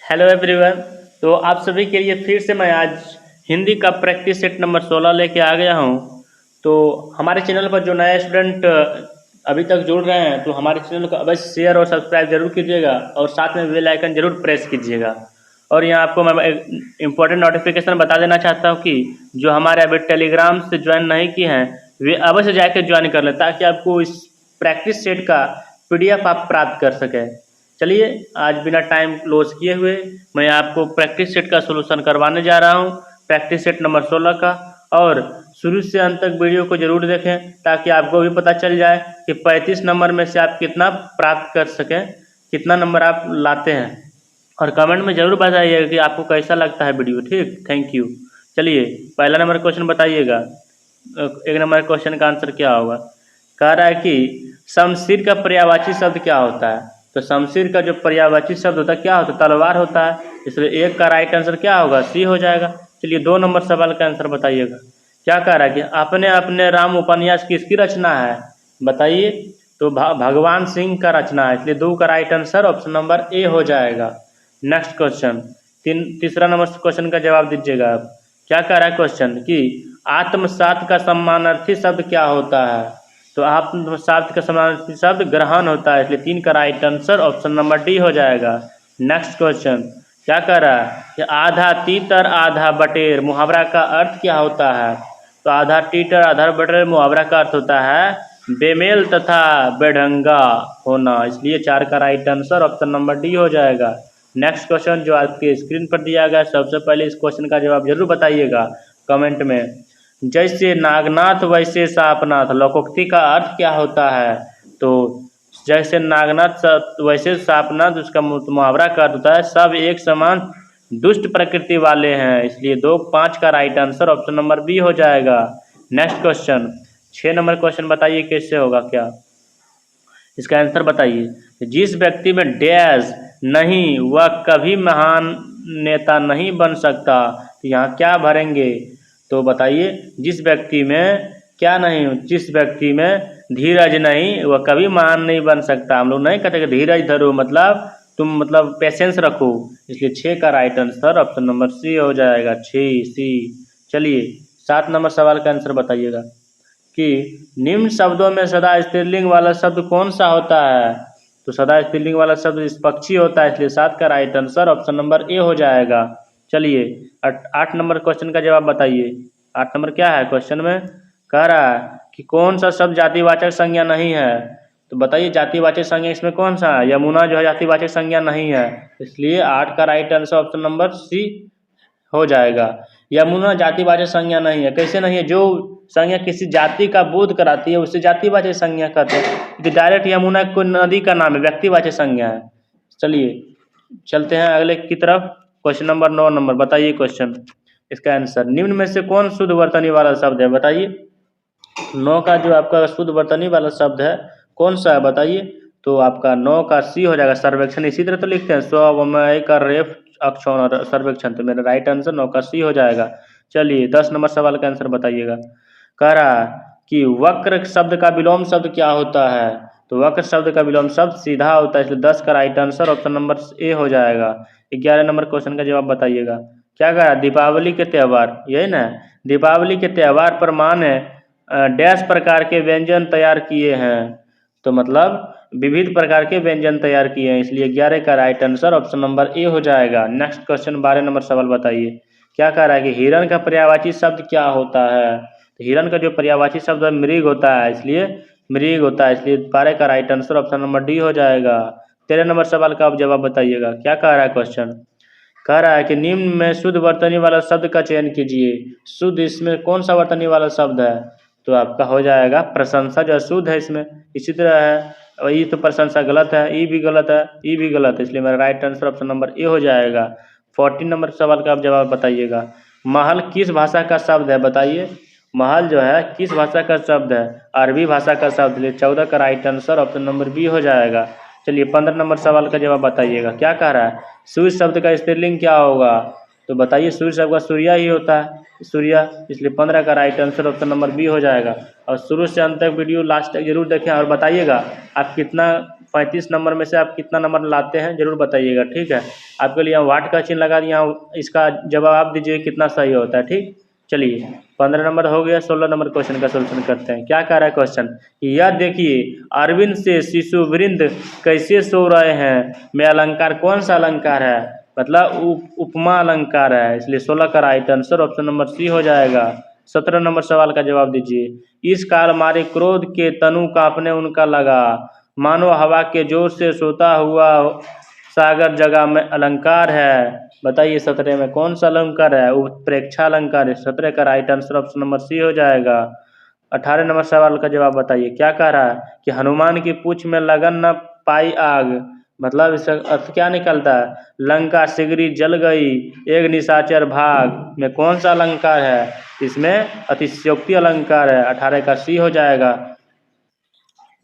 Hello everyone. तो आप सभी के लिए फिर से मैं आज हिंदी का प्रैक्टिस सेट नंबर 16 लेके आ गया हूँ। तो हमारे चैनल पर जो नए स्टूडेंट अभी तक जुड़ रहे हैं तो हमारे चैनल को अवश्य शेयर और सब्सक्राइब जरूर कीजिएगा और साथ में बेल आइकन जरूर प्रेस कीजिएगा। और यहाँ आपको मैं एक इम्पोर्टेंट नोटिफिकेशन बता देना चाहता हूँ कि जो हमारे अभी टेलीग्राम से ज्वाइन नहीं किए हैं वे अवश्य जाकर ज्वाइन कर लें ताकि आपको इस प्रैक्टिस सेट का PDF आप प्राप्त कर सकें। चलिए आज बिना टाइम लॉस किए हुए मैं आपको प्रैक्टिस सेट का सॉल्यूशन करवाने जा रहा हूँ, प्रैक्टिस सेट नंबर 16 का। और शुरू से अंत तक वीडियो को जरूर देखें ताकि आपको भी पता चल जाए कि 35 नंबर में से आप कितना प्राप्त कर सकें, कितना नंबर आप लाते हैं। और कमेंट में ज़रूर बताइएगा कि आपको कैसा लगता है वीडियो। ठीक, थैंक यू। चलिए पहला नंबर क्वेश्चन बताइएगा। एक नंबर क्वेश्चन का आंसर क्या होगा? कह रहा है कि शमशीर का पर्यायवाची शब्द क्या होता है। तो शमशीर का जो पर्यायवाची शब्द होता है क्या होता है? तलवार होता है। इसलिए एक का राइट आंसर क्या होगा? सी हो जाएगा। चलिए 2 नंबर सवाल का आंसर बताइएगा। क्या कह रहा है कि अपने अपने राम उपन्यास किसकी रचना है? बताइए। तो भगवान सिंह का रचना है, इसलिए 2 का right answer option number A हो जाएगा। नेक्स्ट क्वेश्चन, तीसरा नंबर क्वेश्चन का जवाब दीजिएगा आप। क्या कह रहा है क्वेश्चन कि आत्मसात का सम्मानार्थी शब्द क्या होता है? तो आत्मसात का समानार्थी शब्द ग्रहण होता है, इसलिए 3 का right answer option number D हो जाएगा। नेक्स्ट क्वेश्चन क्या कह रहा है कि आधा तीतर आधा बटेर मुहावरा का अर्थ क्या होता है? तो आधा तीतर आधा बटेर मुहावरा का अर्थ होता है बेमेल तथा बेढंगा होना, इसलिए 4 का right answer option number D हो जाएगा। नेक्स्ट क्वेश्चन जो आपके स्क्रीन पर दिया गया, सबसे पहले इस क्वेश्चन का जवाब जरूर बताइएगा कमेंट में। जैसे नागनाथ वैसे सापनाथ लोकोक्ति का अर्थ क्या होता है? तो जैसे नागनाथ वैसे सापनाथ, उसका मुहावरा का अर्थ होता है सब एक समान दुष्ट प्रकृति वाले हैं, इसलिए 5 का right answer option number B हो जाएगा। नेक्स्ट क्वेश्चन 6 नंबर क्वेश्चन बताइए कैसे होगा क्या? इसका आंसर बताइए। जिस व्यक्ति में डैश नहीं वह कभी महान नेता नहीं बन सकता, तो यहाँ क्या भरेंगे? तो बताइए। जिस व्यक्ति में क्या नहीं, जिस व्यक्ति में धीरज नहीं वह कभी महान नहीं बन सकता। हम लोग नहीं कहते कि धीरज धरो, मतलब तुम मतलब पेशेंस रखो, इसलिए 6 का right answer option number C हो जाएगा, 6 सी। चलिए 7 नंबर सवाल का आंसर बताइएगा कि निम्न शब्दों में सदा स्त्रीलिंग वाला शब्द कौन सा होता है? तो सदा स्त्रीलिंग वाला शब्द निष्पक्षी होता है, इसलिए 7 का right answer option number A हो जाएगा। चलिए 8 नंबर क्वेश्चन का जवाब बताइए। 8 नंबर क्या है क्वेश्चन में? कह रहा है कि कौन सा शब्द जातिवाचक संज्ञा नहीं है? तो बताइए जातिवाचक संज्ञा इसमें कौन सा है? यमुना जो है जातिवाचक संज्ञा नहीं है, इसलिए 8 का right answer option number C हो जाएगा। यमुना जातिवाचक संज्ञा नहीं है। कैसे नहीं है? जो संज्ञा किसी जाति का बोध कराती है उसे जातिवाचक संज्ञा कहते हैं। तो डायरेक्ट यमुना कोई नदी का नाम है, व्यक्तिवाचक संज्ञा है। चलिए चलते हैं अगले की तरफ। क्वेश्चन नंबर 9 नंबर बताइए क्वेश्चन। इसका आंसर निम्न में से कौन शुद्ध वर्तनी वाला शब्द है? बताइए। 9 का जो आपका शुद्ध वर्तनी वाला शब्द है कौन सा है बताइए? तो आपका 9 का सी हो जाएगा, सर्वेक्षण। इसी तरह तो लिखते हैं स्वमय का रेफ अक्षौण और सर्वेक्षण, तो मेरा राइट आंसर 9 का सी हो जाएगा। चलिए 10 नंबर सवाल का आंसर बताइएगा। कह रहा है कि वक्र शब्द का विलोम शब्द क्या होता है? तो वक्र शब्द का विलोम शब्द सीधा होता है, इसलिए 10 का right answer option number A हो जाएगा। 11 नंबर क्वेश्चन का जवाब बताइएगा। क्या कह रहा है? दीपावली के त्यौहार, यही ना? दीपावली के त्यौहार पर माँ ने डैश प्रकार के व्यंजन तैयार किए हैं, तो मतलब विविध प्रकार के व्यंजन तैयार किए हैं, इसलिए 11 का right answer option number A हो जाएगा। नेक्स्ट क्वेश्चन 12 नंबर सवाल बताइए। क्या कह रहा है कि हिरण का पर्यायवाची शब्द क्या होता है? तो हिरण का जो पर्यायवाची शब्द है मृग होता है, इसलिए मृग होता है, इसलिए 12 का right answer option number D हो जाएगा। 13 नंबर सवाल का आप जवाब बताइएगा। क्या कह रहा है क्वेश्चन? कह रहा है कि निम्न में शुद्ध वर्तनी वाला शब्द का चयन कीजिए। शुद्ध इसमें कौन सा वर्तनी वाला शब्द है? तो आपका हो जाएगा प्रशंसा, जो शुद्ध है इसमें। इसी तरह है और ई तो प्रशंसा गलत है, ई भी गलत है, ई भी गलत है, इसलिए मेरा right answer option number A हो जाएगा। 14 नंबर सवाल का आप जवाब बताइएगा। महल किस भाषा का शब्द है? बताइए। महल जो है किस भाषा का शब्द है? अरबी भाषा का शब्द, इसलिए 14 का right answer option number B हो जाएगा। चलिए 15 नंबर सवाल का जवाब बताइएगा। क्या कह रहा है? सूर्य शब्द का स्त्रीलिंग क्या होगा? तो बताइए। सूर्य शब्द का सूर्या ही होता है, सूर्या, इसलिए 15 का right answer option number B हो जाएगा। और शुरू से अंत तक वीडियो लास्ट तक जरूर देखें और बताइएगा आप कितना 35 नंबर में से आप कितना नंबर लाते हैं जरूर बताइएगा, ठीक है। आपके लिए वाट का चिन्ह लगा दिया हूँ, इसका जवाब आप दीजिए कितना सही होता है, ठीक। चलिए 15 नंबर हो गया, 16 नंबर क्वेश्चन का सोल्यूशन करते हैं। क्या कह रहा है क्वेश्चन, यह देखिए अरविंद से शिशु वृंद कैसे सो रहे हैं में अलंकार कौन सा अलंकार है, मतलब उपमा अलंकार है, इसलिए 16 का right answer option number C हो जाएगा। 17 नंबर सवाल का जवाब दीजिए। इस काल मारे क्रोध के तनु कांपने उनका लगा, मानो हवा के जोर से सोता हुआ सागर जगह में अलंकार है। बताइए 17 में कौन सा अलंकार है, उत्प्रेक्षा अलंकार है। 17 का right answer option number C हो जाएगा। 18 नंबर सवाल का जवाब बताइए। क्या कह रहा है कि हनुमान की पूंछ में लगन न पाई आग, मतलब इसका अर्थ क्या निकलता है, लंका सिगरी जल गई एक निशाचर भाग में कौन सा अलंकार है, इसमें अतिशयोक्ति अलंकार है। 18 का सी हो जाएगा।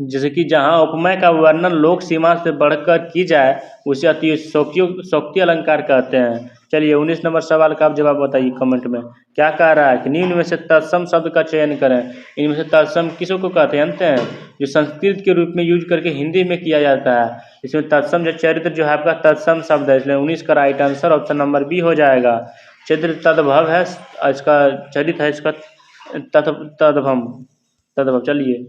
जैसे कि जहाँ उपमेय का वर्णन लोक सीमा से बढ़कर की जाए उसे अतिशयोक्ति अलंकार कहते हैं। चलिए 19 नंबर सवाल का आप जवाब बताइए कमेंट में। क्या कह रहा है कि निम्न में से तत्सम शब्द का चयन करें। इनमें से तत्सम किसों को कहते हैं, जानते हैं, जो संस्कृत के रूप में यूज करके हिंदी में किया जाता है। इसमें तत्सम जो चरित्र जो है आपका तत्सम शब्द है, इसलिए 19 का right answer option number B हो जाएगा। चरित्र तद्भव है, इसका चरित्र है इसका तद्भव। चलिए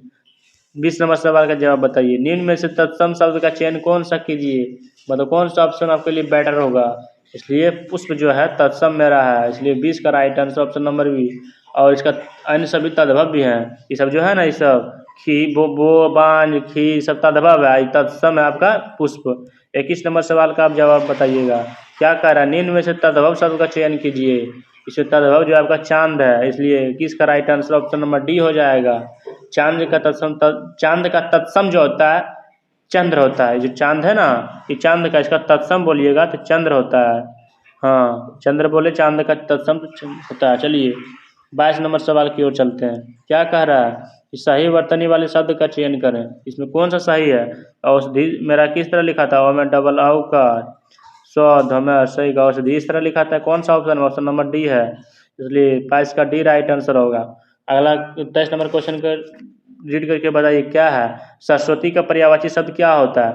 20 नंबर सवाल का जवाब बताइए। निम्न में से तत्सम शब्द का चयन कौन सा कीजिए, मतलब कौन सा ऑप्शन आपके लिए बेटर होगा, इसलिए पुष्प जो है तत्सम मेरा है, इसलिए 20 का right answer option number B. और इसका अन्य सभी तद्भव भी हैं, ये सब जो है ना, ये सब खी बो बांझ खी सब तद्भव है, तत्सम है आपका पुष्प। 21 नंबर सवाल का आप जवाब बताइएगा। क्या कह रहा है, निम्न में से तद्भव शब्द का चयन कीजिए। इसमें तद्भव जो आपका चांद है, इसलिए 21 का right answer option number D हो जाएगा। चांद का तत्सम जो होता है चंद्र होता है, जो चांद है ना, ये चांद का, इसका तत्सम बोलिएगा तो चंद्र होता है। हाँ चंद्र बोले, चांद का तत्सम होता है। चलिए 22 नंबर सवाल की ओर चलते हैं। क्या कह रहा है कि सही वर्तनी वाले शब्द का चयन करें। इसमें कौन सा सही है, औषधि मेरा किस तरह लिखा था, और मैं डबल औ का शौध हमें सही का औषधि इस तरह लिखा था, कौन सा ऑप्शन, ऑप्शन नंबर डी है, इसलिए 22 का डी राइट आंसर होगा। अगला 23 नंबर क्वेश्चन का रीड करके बताइए। क्या है, सरस्वती का पर्यायवाची शब्द क्या होता है,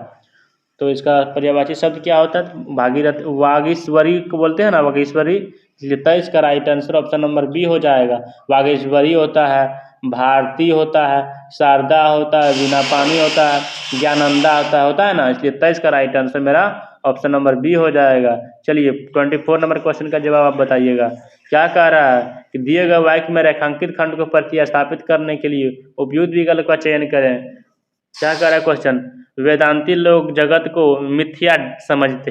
तो इसका पर्यायवाची शब्द क्या होता है, भागीरथ वागीश्वरी को बोलते हैं ना, वागीश्वरी, इसलिए 23 का right answer option number B हो जाएगा। वागीश्वरी होता है, भारती होता है, शारदा होता है, वीणा पानी होता है, ज्ञानंदा होता है ना, इसलिए 23 का राइट आंसर मेरा ऑप्शन नंबर बी हो जाएगा। चलिए 24 नंबर क्वेश्चन का जवाब आप बताइएगा। क्या कह रहा है कि दिए गए वाक्य में रेखांकित खंड को प्रतिस्थापित करने के लिए उपयुक्त विकल्प का चयन करें। क्या कह रहा है क्वेश्चन, वेदांती लोग जगत को मिथ्या समझते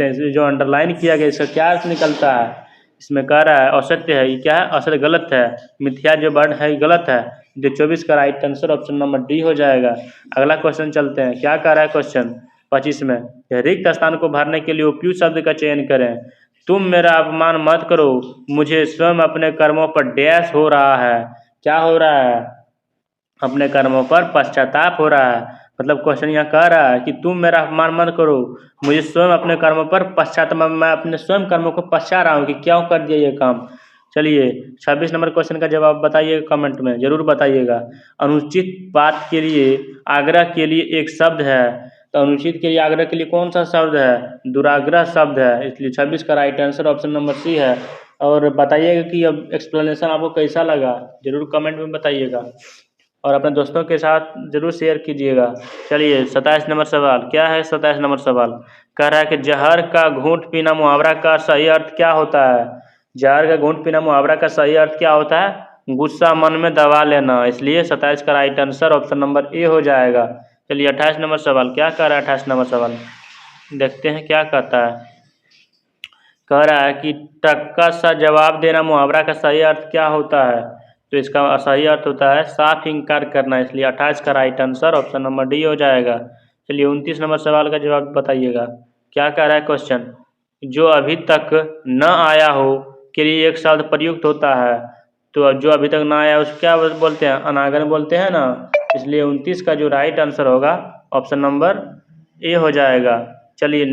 हैं, इसलिए जो अंडरलाइन किया गया इसका क्या अर्थ निकलता है, इसमें कह रहा है असत्य है, ये क्या है, असत्य गलत है, मिथ्या जो वर्ड है ये गलत है, जो 24 का right answer option number D हो जाएगा। अगला क्वेश्चन चलते हैं। क्या कह रहा है क्वेश्चन 25 में, रिक्त स्थान को भरने के लिए उपयुक्त शब्द का चयन करें। तुम मेरा अपमान मत करो, मुझे स्वयं अपने कर्मों पर डैश हो रहा है। क्या हो रहा है, अपने कर्मों पर पश्चाताप हो रहा है। मतलब क्वेश्चन यहाँ कह रहा है कि तुम मेरा अपमान मत करो, मुझे स्वयं अपने कर्मों पर पश्चाताप, मैं अपने स्वयं कर्मों को पछता रहा हूँ कि क्यों कर दिया ये काम। चलिए 26 नंबर क्वेश्चन का जवाब बताइएगा, कमेंट में जरूर बताइएगा। अनुचित बात के लिए आग्रह के लिए एक शब्द है, तो अनुचित के लिए आग्रह के लिए कौन सा शब्द है, दुराग्रह शब्द है, इसलिए 26 का right answer option number C है। और बताइएगा कि अब एक्सप्लेनेशन आपको कैसा लगा, जरूर कमेंट में बताइएगा और अपने दोस्तों के साथ जरूर शेयर कीजिएगा। चलिए 27 नंबर सवाल। क्या है 27 नंबर सवाल, कह रहा है कि जहर का घूंट पीना मुहावरा का सही अर्थ क्या होता है। जहर का घूंट पीना मुहावरा का सही अर्थ क्या होता है, गुस्सा मन में दबा लेना, इसलिए 27 का right answer option number A हो जाएगा। चलिए 28 नंबर सवाल। क्या कह रहा है 28 नंबर सवाल, देखते हैं क्या कहता है। कह रहा है कि टक्का सा जवाब देना मुहावरा का सही अर्थ क्या होता है, तो इसका सही अर्थ होता है साफ इनकार करना, इसलिए 28 का right answer option number D हो जाएगा। चलिए 29 नंबर सवाल का जवाब बताइएगा। क्या कह रहा है क्वेश्चन, जो अभी तक न आया हो के लिए एक शब्द प्रयुक्त होता है, तो जो अभी तक ना आया उसको क्या बोलते हैं, अनागन बोलते हैं ना, इसलिए 29 का जो राइट आंसर होगा ऑप्शन नंबर ए हो जाएगा। चलिए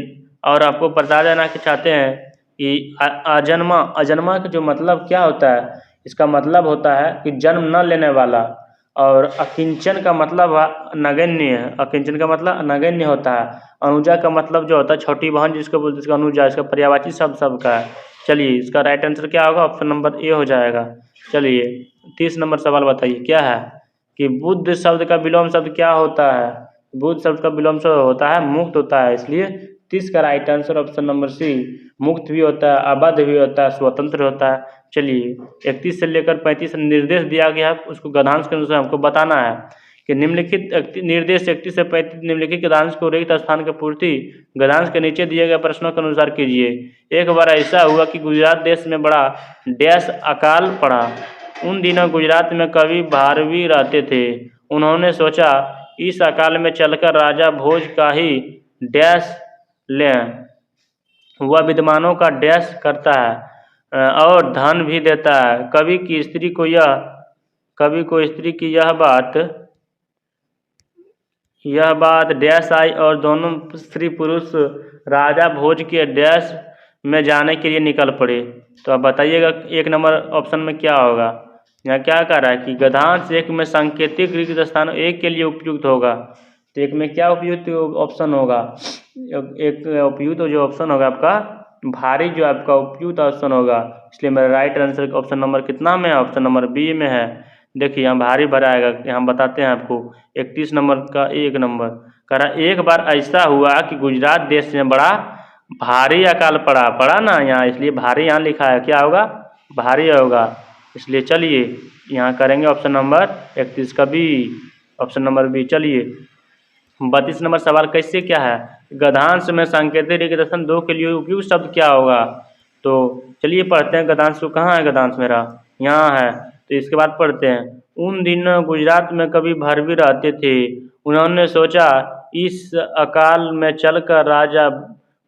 और आपको बता देना कि चाहते हैं कि अजन्मा का जो मतलब क्या होता है, इसका मतलब होता है कि जन्म न लेने वाला, और अकिंचन का मतलब नगण्य है। अकिंचन का मतलब नगण्य होता है। अनुजा का मतलब जो होता है छोटी बहन जिसको बोलते हैं, इसका अनुजा, इसका पर्यायवाची शब्द सबका है। चलिए इसका राइट आंसर क्या होगा? ऑप्शन नंबर ए हो जाएगा। चलिए 30 नंबर सवाल बताइए क्या है कि बुद्ध शब्द का विलोम शब्द क्या होता है? बुद्ध शब्द का विलोम शब्द होता है मुक्त होता है, इसलिए 30 का right answer option number C. मुक्त भी होता है, अबाध भी होता है, स्वतंत्र होता है। चलिए 31 से लेकर 35 निर्देश दिया गया है, उसको गद्यांश के अनुसार हमको बताना है कि निम्नलिखित निर्देश 31 से 35 निम्नलिखित गद्यांश को रिक्त स्थान की पूर्ति गद्यांश के नीचे दिए गए प्रश्नों के अनुसार कीजिए। एक बार ऐसा हुआ कि गुजरात देश में बड़ा डैश अकाल पड़ा। उन दिनों गुजरात में कवि भारवी रहते थे। उन्होंने सोचा इस अकाल में चलकर राजा भोज का ही डैश लें। वह विद्वानों का डैश करता है और धन भी देता है। कवि को स्त्री की यह बात डैश आई और दोनों स्त्री पुरुष राजा भोज के डैश में जाने के लिए निकल पड़े। तो आप बताइएगा 1 नंबर ऑप्शन में क्या होगा? यहाँ क्या कह रहा है कि गद्यांश 1 में सांकेतिक रिक्त स्थान 1 के लिए उपयुक्त होगा। तो 1 में क्या उपयुक्त ऑप्शन होगा? एक उपयुक्त जो ऑप्शन होगा आपका भारी, जो आपका उपयुक्त ऑप्शन होगा। इसलिए मेरा राइट आंसर ऑप्शन नंबर कितना में है? ऑप्शन नंबर बी में है। देखिए यहाँ भारी भरा आएगा, यहाँ बताते हैं आपको 31 नंबर का 1 नंबर कह रहा एक बार ऐसा हुआ कि गुजरात देश में बड़ा भारी अकाल पड़ा ना यहाँ, इसलिए भारी यहाँ लिखा है। क्या होगा? भारी होगा। इसलिए चलिए यहाँ करेंगे ऑप्शन नंबर 31 का बी, ऑप्शन नंबर बी। चलिए 32 नंबर सवाल कैसे क्या है? गद्यांश में सांकेतिक रिक्त स्थान 2 के लिए उपयुक्त शब्द क्या होगा? तो चलिए पढ़ते हैं गद्यांश को। कहाँ है गद्यांश मेरा? यहाँ है। तो इसके बाद पढ़ते हैं। उन दिनों गुजरात में कवि भारवी रहते थे। उन्होंने सोचा इस अकाल में चलकर राजा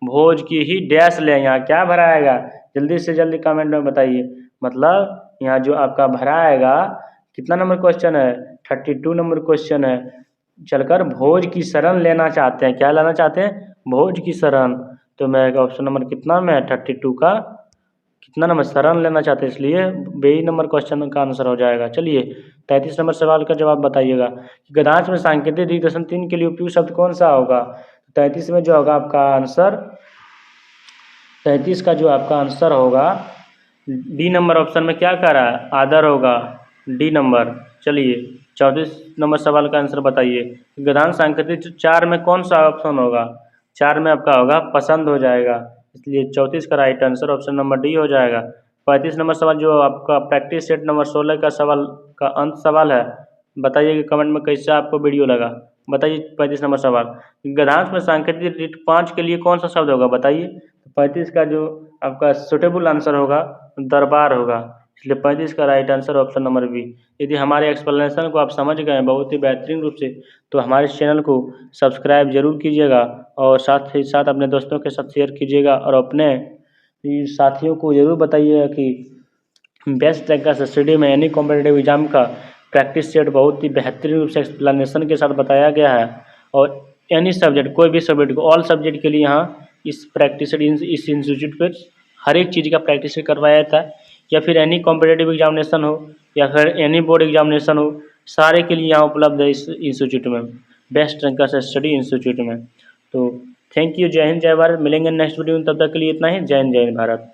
भोज की ही डैश ले। यहाँ क्या भराएगा? जल्दी से जल्दी कमेंट में बताइए। मतलब यहाँ जो आपका भराएगा कितना नंबर क्वेश्चन है? 32 नंबर क्वेश्चन है। चलकर भोज की शरण लेना चाहते हैं। क्या लेना चाहते हैं? भोज की शरण। तो मेरा ऑप्शन नंबर कितना में है? 32 का कितना नंबर? शरण लेना चाहते हैं, इसलिए बी नंबर क्वेश्चन का आंसर हो जाएगा। चलिए 33 नंबर सवाल का जवाब बताइएगा। गद्यांश में सांकेतिक रिक्त स्थान 3 के लिए उपयुक्त शब्द कौन सा होगा? 33 में जो होगा आपका आंसर, 33 का जो आपका आंसर होगा डी नंबर ऑप्शन में क्या कह रहा है? आदर होगा, डी नंबर। चलिए 34 नंबर सवाल का आंसर बताइए। गद्यांश सांकेतिक 4 में कौन सा ऑप्शन होगा? 4 में आपका होगा पसंद हो जाएगा, इसलिए 34 का right answer option number D हो जाएगा। 35 नंबर सवाल जो आपका प्रैक्टिस सेट नंबर 16 का सवाल का अंत सवाल है, बताइए कि कमेंट में कैसा आपको वीडियो लगा। बताइए 35 नंबर सवाल, गद्यांश में सांकेतिक रिक्त 5 के लिए कौन सा शब्द होगा? बताइए। 35 का जो आपका सुटेबल आंसर होगा दरबार होगा, इसलिए 35 का right answer option number B. यदि हमारे एक्सप्लेनेशन को आप समझ गए बहुत ही बेहतरीन रूप से, तो हमारे चैनल को सब्सक्राइब जरूर कीजिएगा और साथ ही साथ अपने दोस्तों के साथ शेयर कीजिएगा और अपने साथियों को ज़रूर बताइएगा कि बेस्ट तरीका से स्टडी में एनी कॉम्पिटिटिव एग्जाम का प्रैक्टिस सेट बहुत ही बेहतरीन रूप से एक्सप्लेनेशन के साथ बताया गया है। और एनी सब्जेक्ट, कोई भी सब्जेक्ट को, ऑल सब्जेक्ट के लिए यहाँ इस प्रैक्टिस सेट इस इंस्टीट्यूट पर हर एक चीज़ का प्रैक्टिस सेट करवाया जाता है। या फिर एनी कॉम्पिटिटिव एग्जामिनेशन हो या फिर एनी बोर्ड एग्जामिनेशन हो, सारे के लिए यहाँ उपलब्ध है इस इंस्टीट्यूट में, बेस्ट तरीका से स्टडी इंस्टीट्यूट में। तो थैंक यू। जय हिंद, जय भारत। मिलेंगे नेक्स्ट वीडियो में, तब तक के लिए इतना ही। जय हिंद, जय भारत।